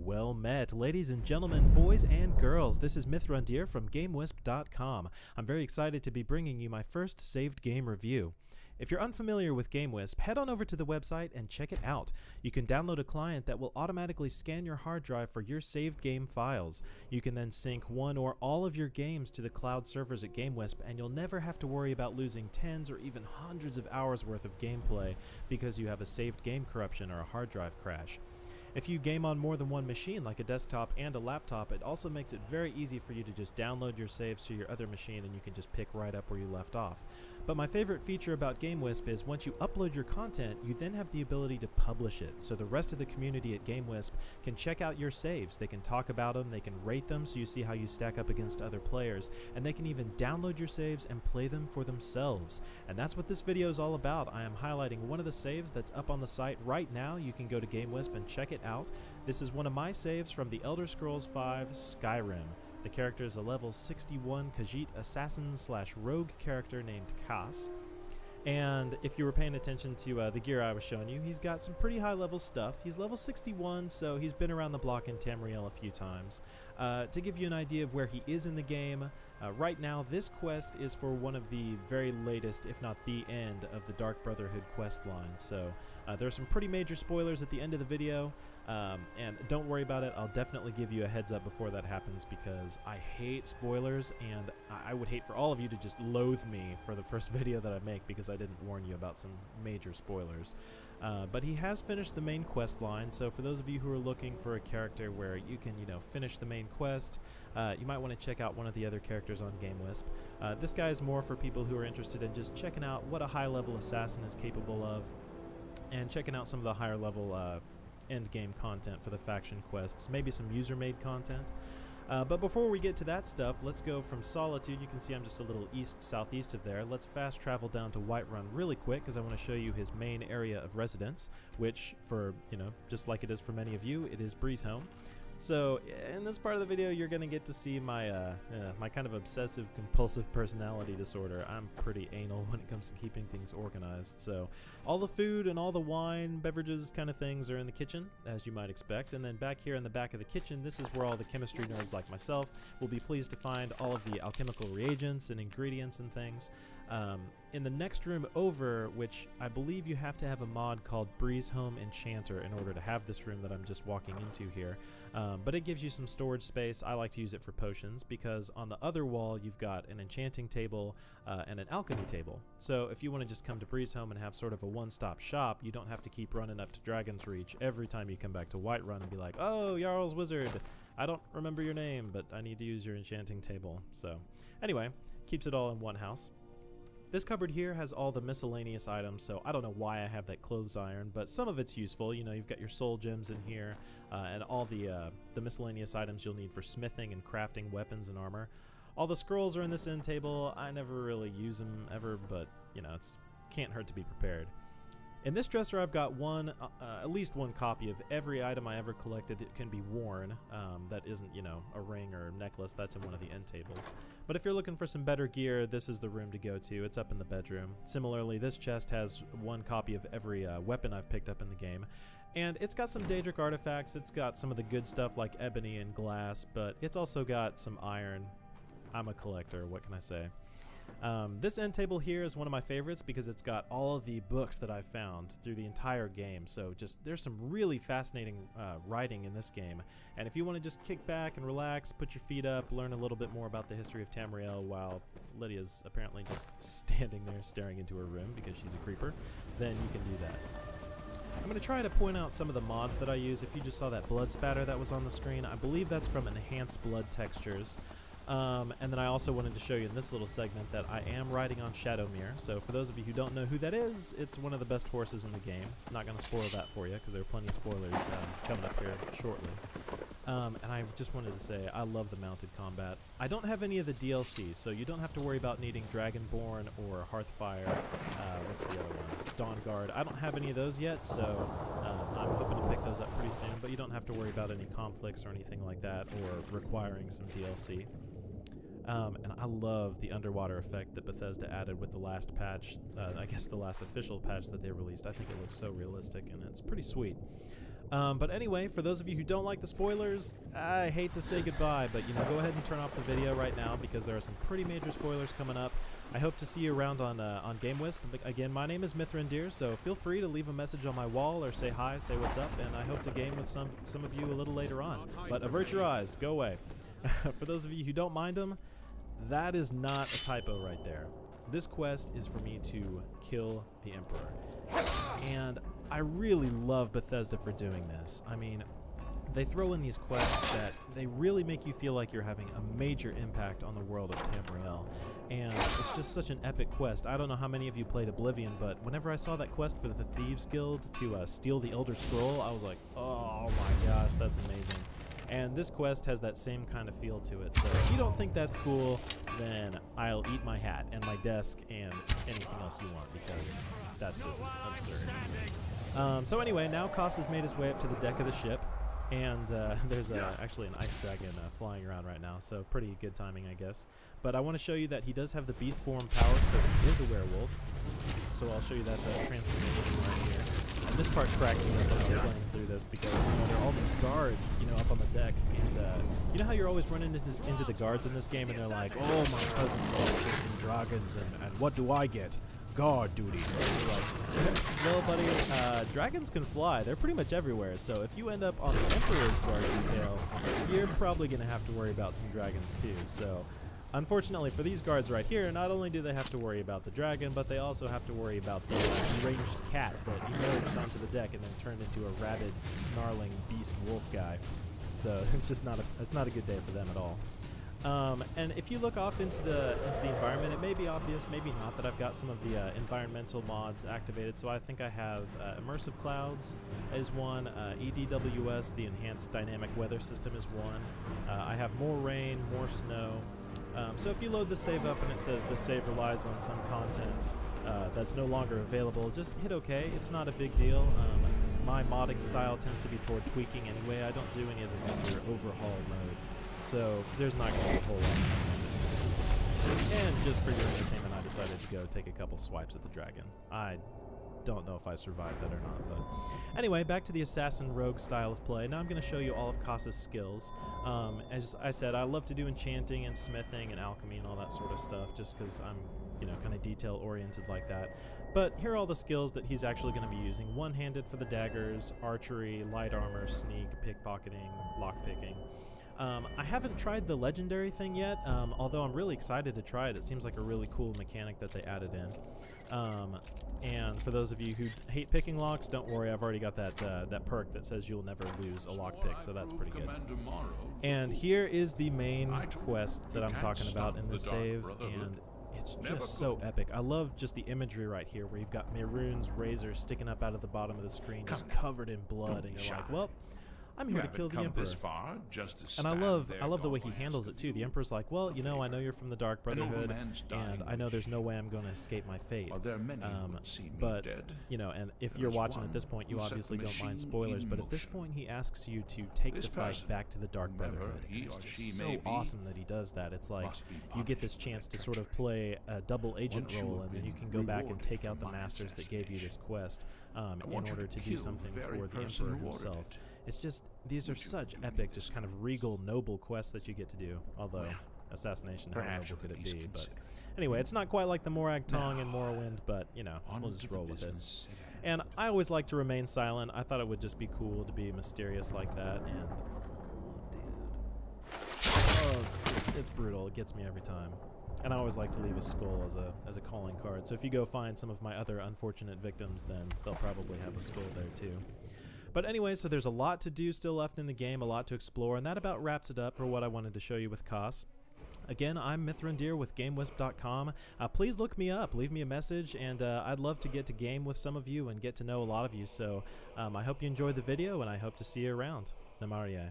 Well met, ladies and gentlemen, boys and girls. This is Mythrondir from GameWisp.com. I'm very excited to be bringing you my first saved game review. If you're unfamiliar with GameWisp, head on over to the website and check it out. You can download a client that will automatically scan your hard drive for your saved game files. You can then sync one or all of your games to the cloud servers at GameWisp, and you'll never have to worry about losing tens or even hundreds of hours worth of gameplay because you have a saved game corruption or a hard drive crash. If you game on more than one machine, like a desktop and a laptop, it also makes it very easy for you to just download your saves to your other machine and you can just pick right up where you left off. But my favorite feature about GameWisp is once you upload your content, you then have the ability to publish it. So the rest of the community at GameWisp can check out your saves, they can talk about them, they can rate them so you see how you stack up against other players, and they can even download your saves and play them for themselves. And that's what this video is all about. I am highlighting one of the saves that's up on the site right now. You can go to GameWisp and check it out. This is one of my saves from the Elder Scrolls V Skyrim. The character is a level 61 Khajiit assassin/rogue character named Khas. And if you were paying attention to the gear I was showing you, he's got some pretty high level stuff. He's level 61, so he's been around the block in Tamriel a few times. To give you an idea of where he is in the game, right now this quest is for one of the very latest, if not the end, of the Dark Brotherhood quest line. So there's some pretty major spoilers at the end of the video, and don't worry about it. I'll definitely give you a heads up before that happens because I hate spoilers, and I would hate for all of you to just loathe me for the first video that I make because I didn't warn you about some major spoilers. But he has finished the main quest line, so for those of you who are looking for a character where you can, finish the main quest, you might want to check out one of the other characters on GameWisp. This guy is more for people who are interested in just checking out what a high-level assassin is capable of, and checking out some of the higher-level end-game content for the faction quests, maybe some user-made content. But before we get to that stuff, let's go from Solitude. You can see I'm just a little southeast of there. Let's fast travel down to Whiterun really quick because I want to show you his main area of residence, which for, just like it is for many of you, it is Bree's home. So in this part of the video, you're going to get to see my my kind of obsessive compulsive personality disorder. I'm pretty anal when it comes to keeping things organized. So all the food and all the wine, beverages kind of things are in the kitchen, as you might expect. And then back here in the back of the kitchen, this is where all the chemistry nerds like myself will be pleased to find all of the alchemical reagents and ingredients and things. In the next room over, which I believe you have to have a mod called Bree's Home Enchanter in order to have this room that I'm just walking into here. But it gives you some storage space. I like to use it for potions because on the other wall you've got an enchanting table and an alchemy table. So if you want to just come to Bree's Home and have sort of a one-stop shop, you don't have to keep running up to Dragon's Reach every time you come back to Whiterun and be like, oh, Jarl's Wizard, I don't remember your name, but I need to use your enchanting table. So anyway, keeps it all in one house. This cupboard here has all the miscellaneous items, so I don't know why I have that clothes iron, but some of it's useful. You've got your soul gems in here, and all the miscellaneous items you'll need for smithing and crafting weapons and armor. All the scrolls are in this end table. I never really use them ever, but it's can't hurt to be prepared. In this dresser, I've got at least one copy of every item I ever collected that can be worn. That isn't, a ring or a necklace. That's in one of the end tables. But if you're looking for some better gear, this is the room to go to. It's up in the bedroom. Similarly, this chest has one copy of every weapon I've picked up in the game. And it's got some Daedric artifacts. It's got some of the good stuff like ebony and glass, but it's also got some iron. I'm a collector, what can I say? This end table here is one of my favorites because it's got all of the books that I've found through the entire game. So there's some really fascinating writing in this game. And if you want to just kick back and relax, put your feet up, learn a little bit more about the history of Tamriel while Lydia's apparently just standing there staring into her room because she's a creeper, then you can do that. I'm going to try to point out some of the mods that I use. If you just saw that blood spatter that was on the screen, I believe that's from Enhanced Blood Textures. And then I also wanted to show you in this little segment that I am riding on Shadowmere. So for those of you who don't know who that is, it's one of the best horses in the game. I'm not going to spoil that for you because there are plenty of spoilers coming up here shortly. And I just wanted to say I love the mounted combat. I don't have any of the DLC, so you don't have to worry about needing Dragonborn or Hearthfire. What's the other one? Dawnguard. I don't have any of those yet, so I'm hoping to pick those up pretty soon. But you don't have to worry about any conflicts or anything like that or requiring some DLC. And I love the underwater effect that Bethesda added with the last patch, I guess the last official patch that they released. I think it looks so realistic and it's pretty sweet. But anyway, for those of you who don't like the spoilers, I hate to say goodbye, but go ahead and turn off the video right now because there are some pretty major spoilers coming up. I hope to see you around on GameWisp. Again, my name is Mithrandir, so feel free to leave a message on my wall or say hi, say what's up, and I hope to game with some of you a little later on. But avert your eyes, go away. For those of you who don't mind them, that is not a typo right there. This quest is for me to kill the Emperor. And I really love Bethesda for doing this. I mean, they throw in these quests that they really make you feel like you're having a major impact on the world of Tamriel. And it's just such an epic quest. I don't know how many of you played Oblivion, but whenever I saw that quest for the Thieves Guild to steal the Elder Scroll, I was like, oh my gosh, that's amazing. And this quest has that same kind of feel to it. So if you don't think that's cool, then I'll eat my hat and my desk and anything else you want, because that's just absurd. So anyway, now Khas has made his way up to the deck of the ship, and there's actually an ice dragon flying around right now, so pretty good timing, I guess. But I want to show you that he does have the beast form power, so he is a werewolf. So I'll show you that transformation right here. And this part cracked me up when I was playing through this because there are all these guards, up on the deck, and you know how you're always running into the guards in this game, and they're like, oh, my cousin loves some dragons, and what do I get? Guard duty. Like, well, buddy, dragons can fly. They're pretty much everywhere. So if you end up on the Emperor's guard detail, you're probably going to have to worry about some dragons too. So unfortunately for these guards right here, not only do they have to worry about the dragon, but they also have to worry about the deranged cat that emerged onto the deck and then turned into a rabid, snarling beast wolf guy. So it's just not a good day for them at all. And if you look off into the environment, it may be obvious, maybe not, that I've got some of the environmental mods activated. So I think I have Immersive Clouds is one, EDWS, the Enhanced Dynamic Weather System, is one. I have more rain, more snow. So if you load the save up and it says this save relies on some content that's no longer available, just hit OK. It's not a big deal. My modding style tends to be toward tweaking anyway. I don't do any of the major overhaul modes. So there's not going to be a whole lot of it. And just for your entertainment, I decided to go take a couple swipes at the dragon. I don't know if I survived that or not, but anyway, back to the assassin rogue style of play. Now I'm going to show you all of Khas's skills. As I said, I love to do enchanting and smithing and alchemy and all that sort of stuff, just because I'm kind of detail oriented like that. But here are all the skills that he's actually going to be using: one-handed for the daggers, archery, light armor, sneak, pickpocketing, lockpicking. I haven't tried the legendary thing yet, although I'm really excited to try it. It seems like a really cool mechanic that they added in. And for those of you who hate picking locks, don't worry, I've already got that perk that says you'll never lose a lockpick, so that's pretty good. And here is the main quest that I'm talking about in the save, and it's just so epic. I love just the imagery right here, where you've got Mehrunes' razor sticking up out of the bottom of the screen, just covered in blood, and you're like, well, I'm here to kill the Emperor. And I love the way he handles it too. The Emperor's like, well, I know you're from the Dark Brotherhood, and I know there's no way I'm going to escape my fate. But and if you're watching at this point, you obviously don't mind spoilers. But at this point, he asks you to take the fight back to the Dark Brotherhood. And it's just so awesome that he does that. It's like you get this chance to sort of play a double agent role, and then you can go back and take out the masters that gave you this quest in order to do something for the Emperor himself. It's just, these are such epic, just kind of regal, noble quests that you get to do. Although, assassination, how noble could it be? But anyway, it's not quite like the Morag Tong and Morrowind, but, we'll just roll with it. And I always like to remain silent. I thought it would just be cool to be mysterious like that. And, it's brutal. It gets me every time. And I always like to leave a skull as a calling card. So if you go find some of my other unfortunate victims, then they'll probably have a skull there too. But anyway, so there's a lot to do still left in the game, a lot to explore, and that about wraps it up for what I wanted to show you with Khas. Again, I'm Mithrandir with GameWisp.com. Please look me up, leave me a message, and I'd love to get to game with some of you and get to know a lot of you. So I hope you enjoyed the video, and I hope to see you around. Namarie.